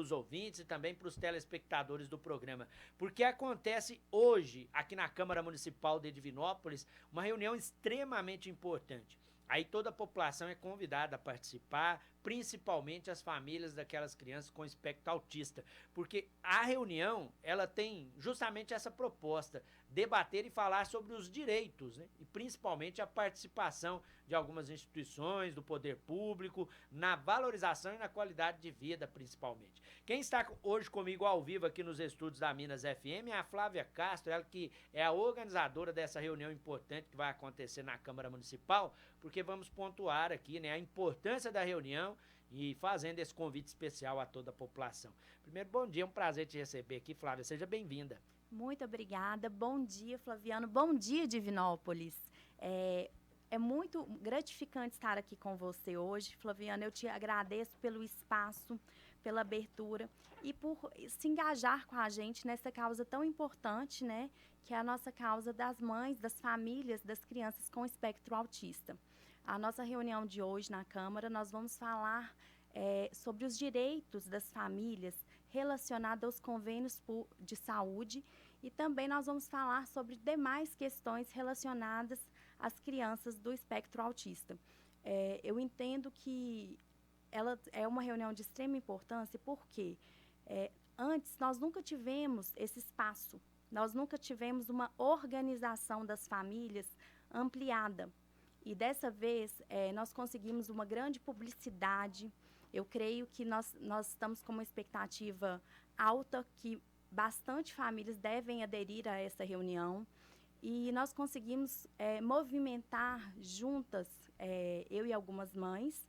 os ouvintes e também para os telespectadores do programa, porque acontece hoje, aqui na Câmara Municipal de Divinópolis, uma reunião extremamente importante. Aí toda a população é convidada a participar, principalmente as famílias daquelas crianças com espectro autista, porque a reunião, ela tem justamente essa proposta, debater e falar sobre os direitos, né? E principalmente a participação de algumas instituições, do poder público, na valorização e na qualidade de vida, principalmente. Quem está hoje comigo ao vivo aqui nos estúdios da Minas FM é a Flávia Castro, ela que é a organizadora dessa reunião importante que vai acontecer na Câmara Municipal, porque vamos pontuar aqui, né, a importância da reunião e fazendo esse convite especial a toda a população. Primeiro, bom dia, é um prazer te receber aqui, Flávia, seja bem-vinda. Muito obrigada, bom dia, Flaviano, bom dia, Divinópolis. É muito gratificante estar aqui com você hoje, Flaviano, eu te agradeço pelo espaço, pela abertura e por se engajar com a gente nessa causa tão importante, né, que é a nossa causa das mães, das famílias, das crianças com espectro autista. A nossa reunião de hoje na Câmara, nós vamos falar sobre os direitos das famílias relacionados aos convênios de saúde e também nós vamos falar sobre demais questões relacionadas às crianças do espectro autista. Eu entendo que ela é uma reunião de extrema importância porque antes nós nunca tivemos esse espaço, nós nunca tivemos uma organização das famílias ampliada. E dessa vez nós conseguimos uma grande publicidade. Eu creio que nós estamos com uma expectativa alta que bastante famílias devem aderir a essa reunião. E nós conseguimos movimentar juntas, eu e algumas mães,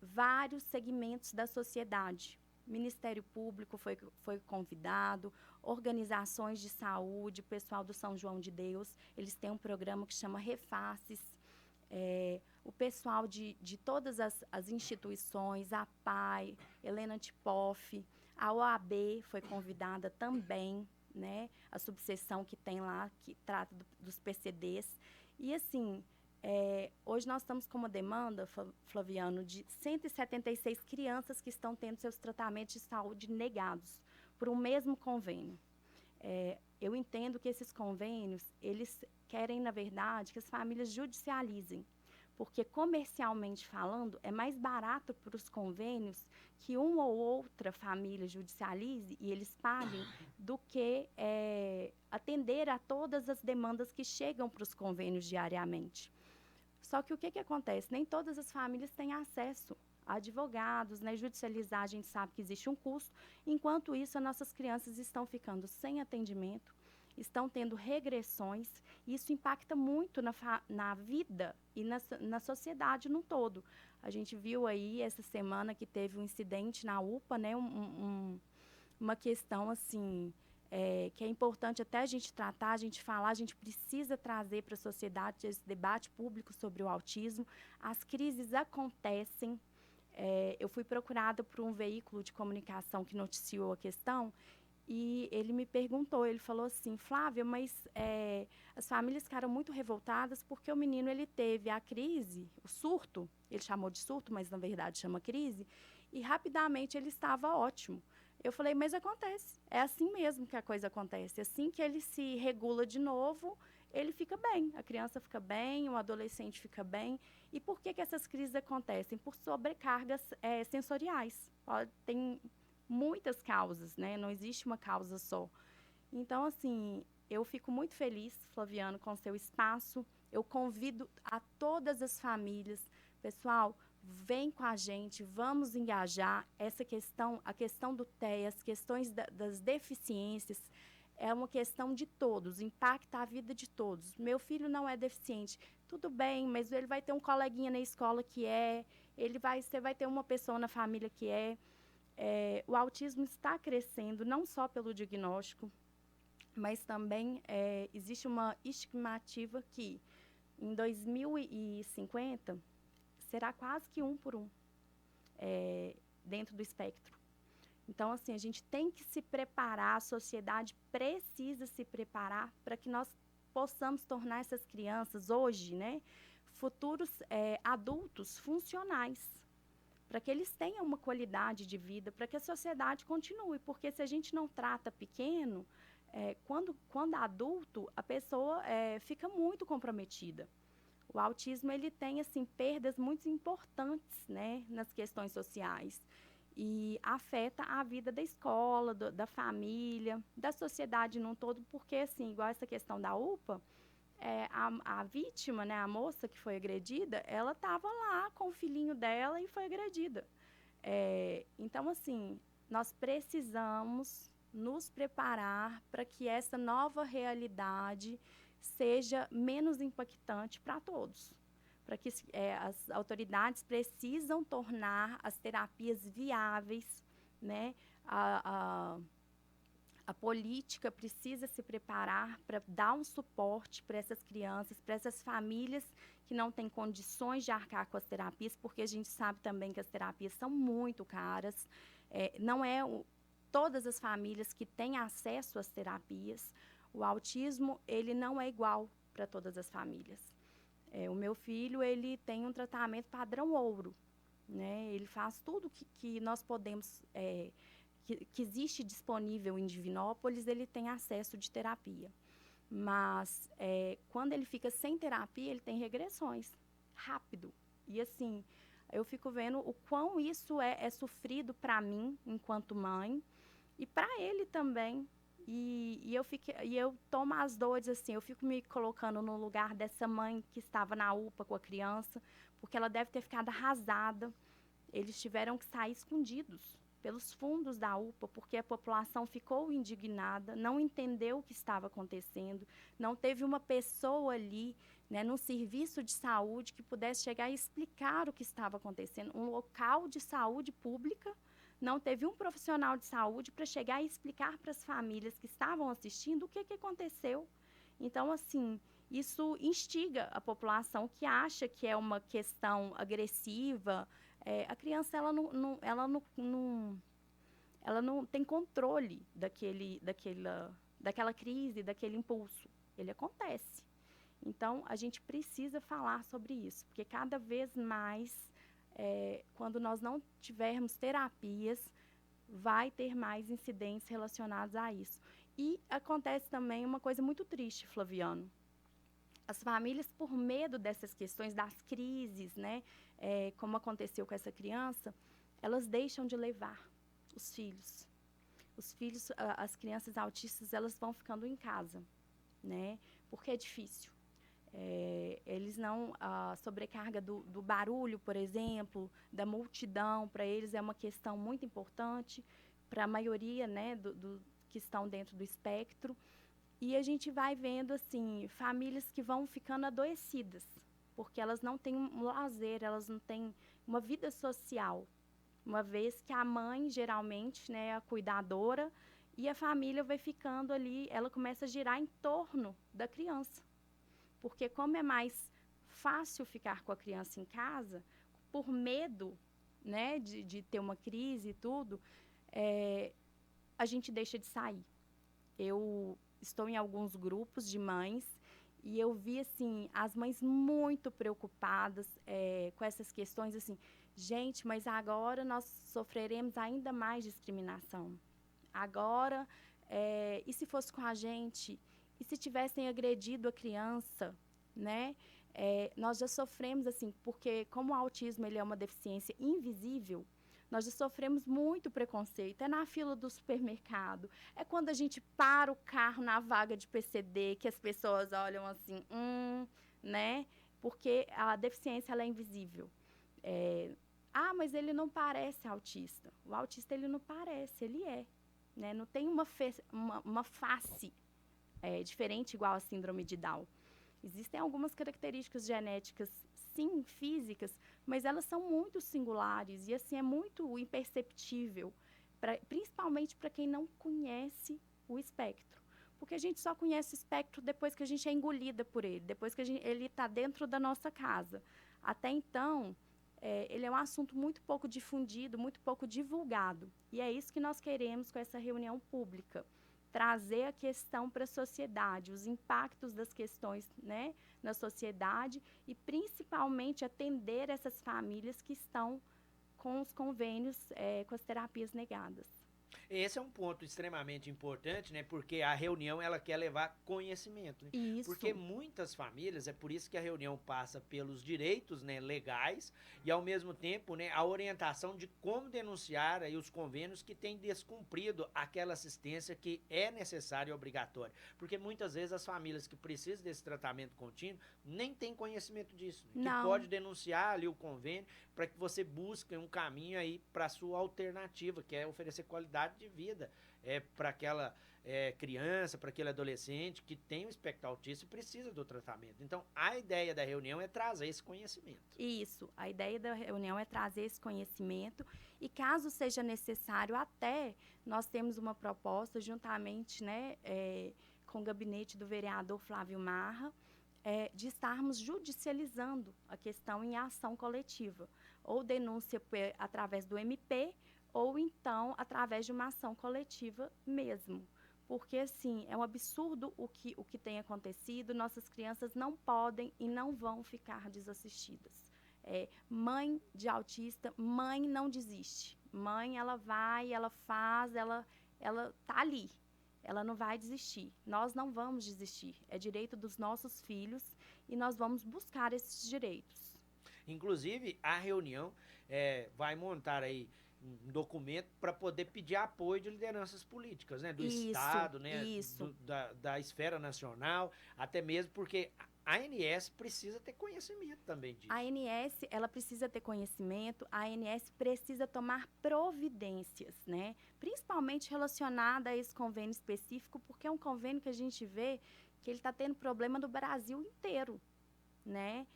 vários segmentos da sociedade. Ministério Público foi convidado, organizações de saúde, pessoal do São João de Deus, eles têm um programa que chama Refaces, o pessoal de todas as instituições, a PAI, Helena Tipoff, a OAB foi convidada também, né, a subseção que tem lá, que trata dos PCDs. E assim, hoje nós estamos com uma demanda, Flaviano, de 176 crianças que estão tendo seus tratamentos de saúde negados por um mesmo convênio. Eu entendo que esses convênios, eles querem, na verdade, que as famílias judicializem, porque comercialmente falando, é mais barato para os convênios que uma ou outra família judicialize e eles paguem do que atender a todas as demandas que chegam para os convênios diariamente. Só que o que acontece? Nem todas as famílias têm acesso a advogados, né? Judicializar, a gente sabe que existe um custo. Enquanto isso, as nossas crianças estão ficando sem atendimento, estão tendo regressões. E isso impacta muito na vida e na sociedade no todo. A gente viu aí essa semana que teve um incidente na UPA, né? Uma questão assim... que é importante até a gente tratar, a gente falar, a gente precisa trazer para a sociedade esse debate público sobre o autismo. As crises acontecem. Eu fui procurada por um veículo de comunicação que noticiou a questão e ele me perguntou, ele falou assim, Flávia, mas as famílias ficaram muito revoltadas porque o menino ele teve a crise, o surto, ele chamou de surto, mas na verdade chama crise, e rapidamente ele estava ótimo. Eu falei, mas acontece, é assim mesmo que a coisa acontece. Assim que ele se regula de novo, ele fica bem, a criança fica bem, o adolescente fica bem. E por que essas crises acontecem? Por sobrecargas sensoriais. Tem muitas causas, né? Não existe uma causa só. Então, assim, eu fico muito feliz, Flaviano, com o seu espaço. Eu convido a todas as famílias, pessoal, vem com a gente, vamos engajar essa questão, a questão do TEA, as questões das deficiências, é uma questão de todos, impacta a vida de todos. Meu filho não é deficiente, tudo bem, mas ele vai ter um coleguinha na escola que você vai ter uma pessoa na família que o autismo está crescendo, não só pelo diagnóstico, mas também existe uma estimativa que em 2050 será quase que 1 por 1 dentro do espectro. Então, assim, a gente tem que se preparar, a sociedade precisa se preparar para que nós possamos tornar essas crianças hoje, né, futuros adultos funcionais. para que eles tenham uma qualidade de vida, para que a sociedade continue. Porque se a gente não trata pequeno, quando adulto, a pessoa fica muito comprometida. O autismo ele tem assim, perdas muito importantes, né, nas questões sociais. E afeta a vida da escola, da família, da sociedade num todo, porque, assim, igual essa questão da UPA, a vítima, né, a moça que foi agredida, ela estava lá com o filhinho dela e foi agredida. Então, assim, nós precisamos nos preparar para que essa nova realidade seja menos impactante para todos. Para que as autoridades precisam tornar as terapias viáveis, né? A política precisa se preparar para dar um suporte para essas crianças, para essas famílias que não têm condições de arcar com as terapias, porque a gente sabe também que as terapias são muito caras. Não é todas as famílias que têm acesso às terapias. O autismo, ele não é igual para todas as famílias. O meu filho, ele tem um tratamento padrão ouro, né? Ele faz tudo que nós podemos, que existe disponível em Divinópolis, ele tem acesso de terapia. Mas, quando ele fica sem terapia, ele tem regressões, rápido. E, assim, eu fico vendo o quão isso é sofrido para mim, enquanto mãe, e para ele também. E eu tomo as dores, assim, eu fico me colocando no lugar dessa mãe que estava na UPA com a criança, porque ela deve ter ficado arrasada. Eles tiveram que sair escondidos pelos fundos da UPA, porque a população ficou indignada, não entendeu o que estava acontecendo, não teve uma pessoa ali, né, num serviço de saúde que pudesse chegar e explicar o que estava acontecendo, um local de saúde pública. Não teve um profissional de saúde para chegar e explicar para as famílias que estavam assistindo o que aconteceu. Então, assim, isso instiga a população que acha que é uma questão agressiva. A criança ela não tem controle daquela crise, daquele impulso. Ele acontece. Então, a gente precisa falar sobre isso, porque cada vez mais, quando nós não tivermos terapias, vai ter mais incidentes relacionados a isso. E acontece também uma coisa muito triste, Flaviano. As famílias, por medo dessas questões, das crises, né, como aconteceu com essa criança, elas deixam de levar os filhos. As crianças autistas, elas vão ficando em casa, né, porque é difícil. Eles não, a sobrecarga do barulho, por exemplo, da multidão, para eles é uma questão muito importante, para a maioria, né, que estão dentro do espectro. E a gente vai vendo, assim, famílias que vão ficando adoecidas, porque elas não têm um lazer, elas não têm uma vida social, uma vez que a mãe, geralmente, né, é a cuidadora, e a família vai ficando ali, ela começa a girar em torno da criança. Porque como é mais fácil ficar com a criança em casa, por medo, né, de ter uma crise e tudo, a gente deixa de sair. Eu estou em alguns grupos de mães e eu vi, assim, as mães muito preocupadas com essas questões, assim, gente, mas agora nós sofreremos ainda mais discriminação. Agora, e se fosse com a gente? E se tivessem agredido a criança, né? Nós já sofremos, assim, porque como o autismo ele é uma deficiência invisível, nós já sofremos muito preconceito. É na fila do supermercado, é quando a gente para o carro na vaga de PCD, que as pessoas olham assim, né? Porque a deficiência ela é invisível. Mas ele não parece autista. O autista ele não parece, ele é. Né? Não tem uma face diferente igual a síndrome de Down. Existem algumas características genéticas, sim, físicas, mas elas são muito singulares e assim é muito imperceptível, principalmente para quem não conhece o espectro. Porque a gente só conhece o espectro depois que a gente é engolida por ele, depois que ele está dentro da nossa casa. Até então, ele é um assunto muito pouco difundido, muito pouco divulgado. E é isso que nós queremos com essa reunião pública. Trazer a questão para a sociedade, os impactos das questões, né, na sociedade e, principalmente, atender essas famílias que estão com os convênios com as terapias negadas. Esse é um ponto extremamente importante, né? Porque a reunião ela quer levar conhecimento, né? Isso. Porque muitas famílias, é por isso que a reunião passa pelos direitos, né, legais e ao mesmo tempo, né, a orientação de como denunciar aí os convênios que têm descumprido aquela assistência que é necessária e obrigatória. Porque muitas vezes as famílias que precisam desse tratamento contínuo nem têm conhecimento disso, né? Que pode denunciar ali o convênio para que você busque um caminho aí para a sua alternativa, que é oferecer qualidade de vida para aquela criança, para aquele adolescente que tem um espectro autista e precisa do tratamento. Então, a ideia da reunião é trazer esse conhecimento. Isso, a ideia da reunião é trazer esse conhecimento e, caso seja necessário, até nós temos uma proposta juntamente, né, com o gabinete do vereador Flávio Marra, de estarmos judicializando a questão em ação coletiva, ou denúncia através do MP, ou então através de uma ação coletiva mesmo. Porque, assim, é um absurdo o que tem acontecido, nossas crianças não podem e não vão ficar desassistidas. Mãe de autista, mãe não desiste. Mãe, ela vai, ela faz, ela tá ali. Ela não vai desistir. Nós não vamos desistir. É direito dos nossos filhos e nós vamos buscar esses direitos. Inclusive, a reunião vai montar aí um documento para poder pedir apoio de lideranças políticas, né? Do Estado, né? Da esfera nacional, até mesmo porque a ANS precisa ter conhecimento também disso. A ANS, ela precisa ter conhecimento, a ANS precisa tomar providências, né? Principalmente relacionada a esse convênio específico, porque é um convênio que a gente vê que ele está tendo problema no Brasil inteiro, né?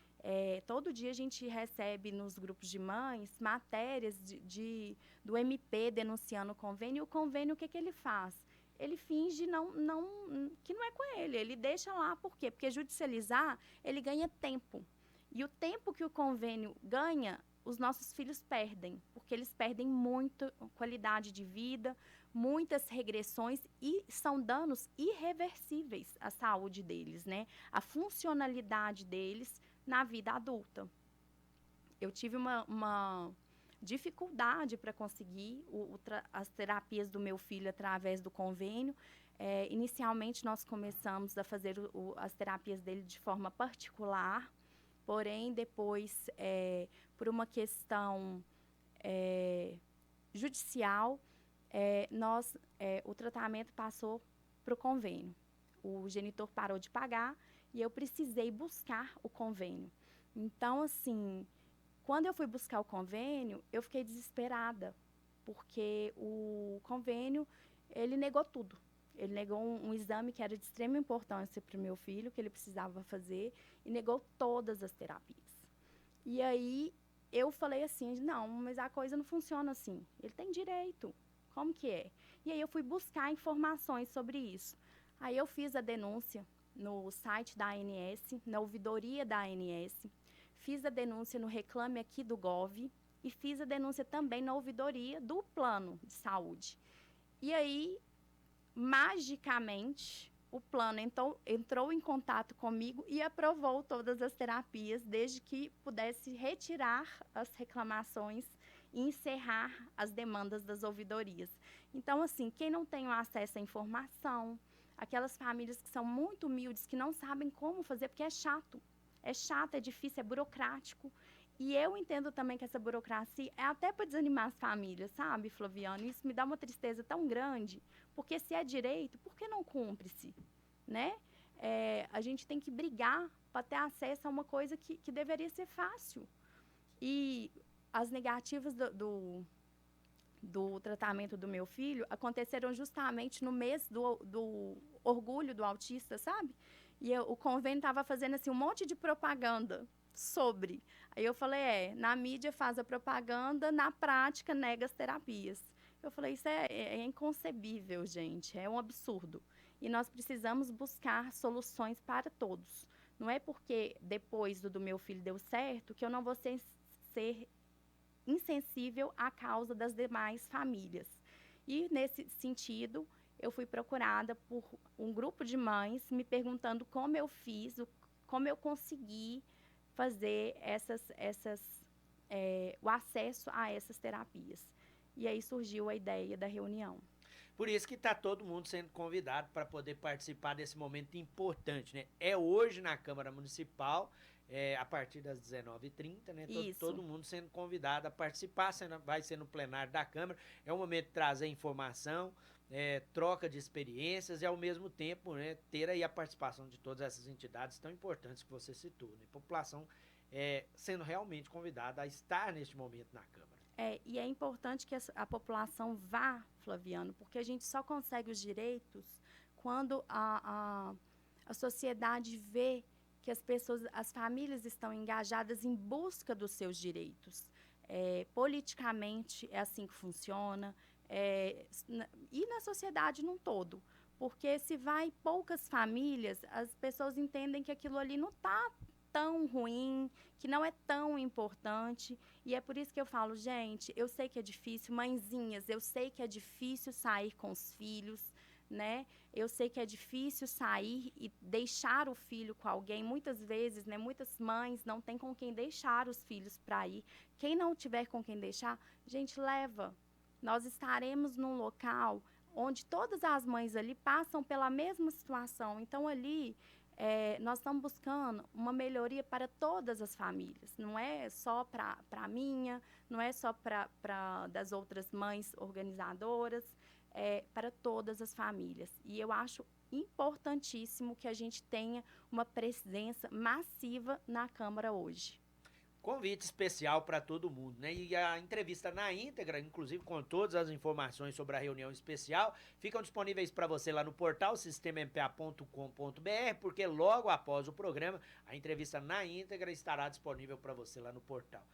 Todo dia a gente recebe nos grupos de mães matérias do MP denunciando o convênio, e o convênio, o que ele faz? Ele finge que não é com ele, ele deixa lá, por quê? Porque judicializar, ele ganha tempo. E o tempo que o convênio ganha, os nossos filhos perdem, porque eles perdem muita qualidade de vida, muitas regressões e são danos irreversíveis à saúde deles, né? A funcionalidade deles na vida adulta. Eu tive uma dificuldade para conseguir as terapias do meu filho através do convênio. Inicialmente, nós começamos a fazer as terapias dele de forma particular, porém, depois, por uma questão judicial, o tratamento passou para o convênio. O genitor parou de pagar e eu precisei buscar o convênio. Então, assim, quando eu fui buscar o convênio, eu fiquei desesperada, porque o convênio, ele negou tudo. Ele negou um exame que era de extrema importância para o meu filho, que ele precisava fazer, e negou todas as terapias. E aí, eu falei assim, não, mas a coisa não funciona assim. Ele tem direito. Como que é? E aí, eu fui buscar informações sobre isso. Aí, eu fiz a denúncia no site da ANS, na ouvidoria da ANS, fiz a denúncia no Reclame Aqui do Gov e fiz a denúncia também na ouvidoria do plano de saúde. E aí, magicamente, o plano entrou em contato comigo e aprovou todas as terapias, desde que pudesse retirar as reclamações e encerrar as demandas das ouvidorias. Então, assim, quem não tem acesso à informação, aquelas famílias que são muito humildes, que não sabem como fazer, porque é chato, é difícil, é burocrático. E eu entendo também que essa burocracia é até para desanimar as famílias, sabe, Flaviano? Isso me dá uma tristeza tão grande, porque se é direito, por que não cumpre-se, né? A gente tem que brigar para ter acesso a uma coisa que deveria ser fácil. E as negativas do tratamento do meu filho aconteceram justamente no mês do orgulho do autista, sabe? E o convênio estava fazendo assim, um monte de propaganda sobre. Aí eu falei, na mídia faz a propaganda, na prática nega as terapias. Eu falei, isso é inconcebível, gente, é um absurdo. E nós precisamos buscar soluções para todos. Não é porque depois do meu filho deu certo que eu não vou ser insensível à causa das demais famílias. E, nesse sentido, eu fui procurada por um grupo de mães me perguntando como eu fiz, como eu consegui fazer o acesso a essas terapias. E aí surgiu a ideia da reunião. Por isso que está todo mundo sendo convidado para poder participar desse momento importante, né? É hoje na Câmara Municipal, a partir das 19h30, né? Todo mundo sendo convidado a participar, vai ser no plenário da Câmara. É um momento de trazer informação, troca de experiências e, ao mesmo tempo, né, ter aí a participação de todas essas entidades tão importantes que você citou, né? População sendo realmente convidada a estar neste momento na Câmara. E é importante que a população vá, Flaviano, porque a gente só consegue os direitos quando a sociedade vê que as famílias estão engajadas em busca dos seus direitos. Politicamente é assim que funciona, e na sociedade num todo. Porque se vai poucas famílias, as pessoas entendem que aquilo ali não está tão ruim, que não é tão importante, e é por isso que eu falo, gente, eu sei que é difícil, mãezinhas, eu sei que é difícil sair com os filhos, né? Eu sei que é difícil sair e deixar o filho com alguém, muitas vezes, né? Muitas mães não têm com quem deixar os filhos para ir. Quem não tiver com quem deixar, gente, leva. Nós estaremos num local onde todas as mães ali passam pela mesma situação, então ali nós estamos buscando uma melhoria para todas as famílias, não é só para a minha, não é só para das outras mães organizadoras, para todas as famílias. E eu acho importantíssimo que a gente tenha uma presença massiva na Câmara hoje. Convite especial para todo mundo, né? E a entrevista na íntegra, inclusive com todas as informações sobre a reunião especial, ficam disponíveis para você lá no portal sistemampa.com.br, porque logo após o programa, a entrevista na íntegra estará disponível para você lá no portal.